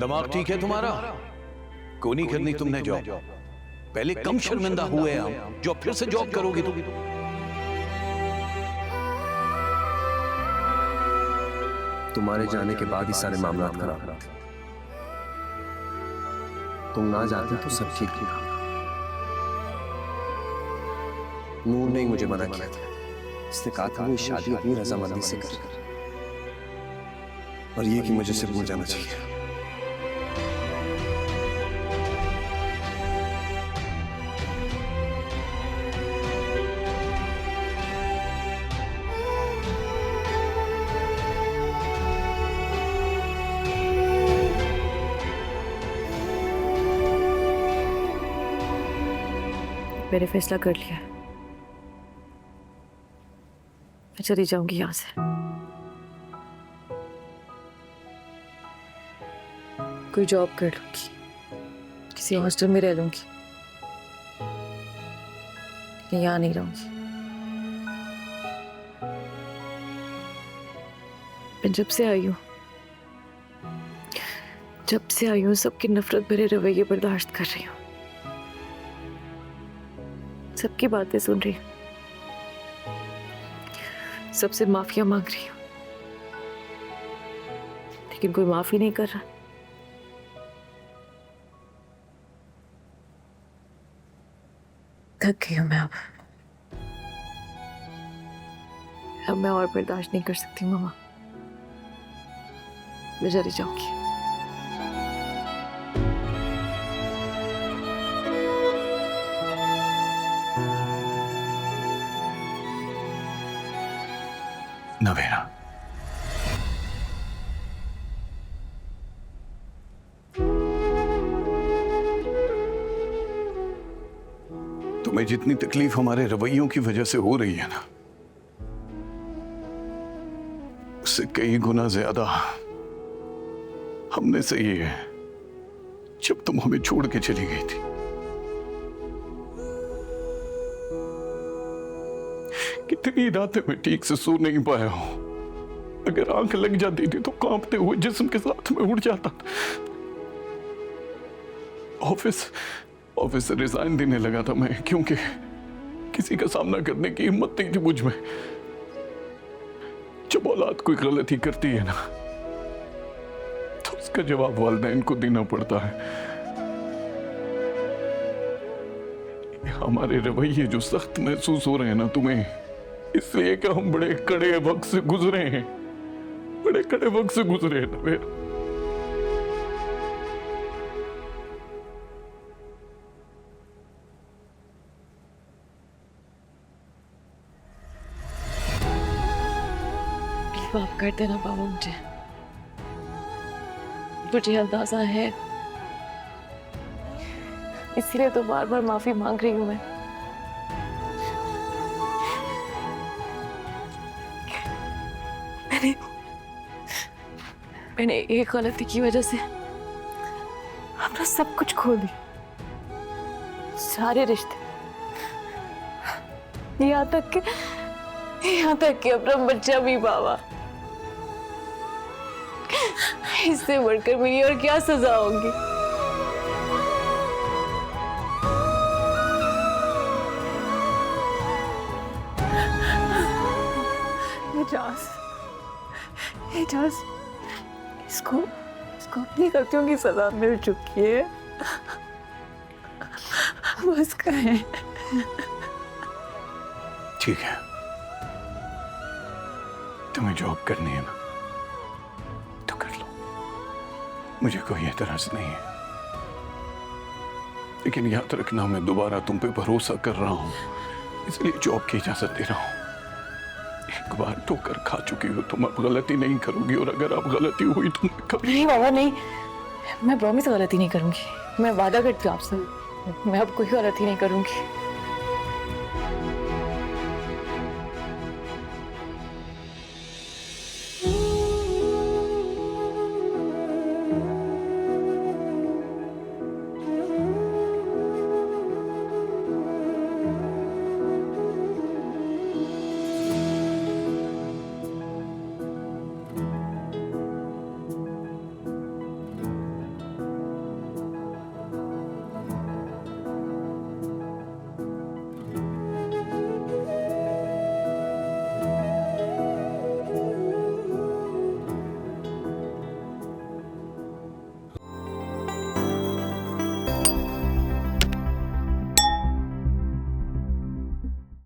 दिमाग ठीक है तुम्हारा? क्यों नहीं करनी तुमने जॉब? पहले कम शर्मिंदा हुए हम, जो फिर से जॉब करोगी तुम। तुम्हारे जाने के बाद ही सारे मामला खराब हुए। तुम ना जाते तो सब ठीक था। नूर ने मुझे मना किया था। उसने कहा था वो शादी अपनी रजामंदी से कर, और ये कि मुझे सिर्फ भूल जाना चाहिए। मैंने फैसला कर लिया, मैं चली जाऊंगी यहां से। कोई जॉब कर लूंगी, किसी हॉस्टल में रह लूंगी, लेकिन यहां नहीं रहूंगी। मैं जब से आई हूं सबकी नफरत भरे रवैये बर्दाश्त कर रही हूं, सबकी बातें सुन रही हूं, सबसे माफिया मांग रही हूं, लेकिन कोई माफी नहीं कर रहा। थक गई हूं मैं अब मैं और बर्दाश्त नहीं कर सकती मामा, मैं चली जाऊंगी। नवेरा, तुम्हें जितनी तकलीफ हमारे रवैयों की वजह से हो रही है ना, उससे कई गुना ज्यादा हमने से ये है जब तुम हमें छोड़ के चली गई थी। कितनी रातें मैं ठीक से सो नहीं पाया हूं। अगर आंख लग जाती थी तो कांपते हुए जिस्म के साथ में उड़ जाता था। ऑफिस से रिजाइन देने लगा था मैं, क्योंकि किसी का सामना करने की हिम्मत नहीं थी मुझ में। जब औलाद कोई गलती करती है ना, तो उसका जवाब वालिदैन को देना पड़ता है। हमारे रवैये जो सख्त महसूस हो रहे हैं ना तुम्हें, इसलिए कि हम बड़े कड़े वक्त से गुजरे हैं, बड़े कड़े वक्त से गुजरे हैं नवेरा। माफ कर देना बाबा, मुझे अंदाजा है, इसीलिए तो बार बार माफी मांग रही हूं मैं। मैंने एक गलती की वजह से अपना सब कुछ खो दिया, सारे रिश्ते, यहाँ तक कि अपना बच्चा भी बाबा। इससे बढ़कर मेरी और क्या सजा होगी? एजाज, इसको अपनी गलतियों की सजा मिल चुकी है, बस कहें। ठीक है, तुम्हें जॉब करनी है ना तो कर लो, मुझे कोई एतराज नहीं है। लेकिन याद रखना, मैं दोबारा तुम पे भरोसा कर रहा हूं, इसलिए जॉब की इजाजत दे रहा हूं। एक बार ठोकर खा चुकी हो तुम, अब गलती नहीं करोगी, और अगर अब गलती हुई तो कभी नहीं बाबा नहीं, मैं प्रॉमिस गलती नहीं करूंगी, मैं वादा करती हूँ आपसे, मैं अब कोई गलती नहीं करूंगी।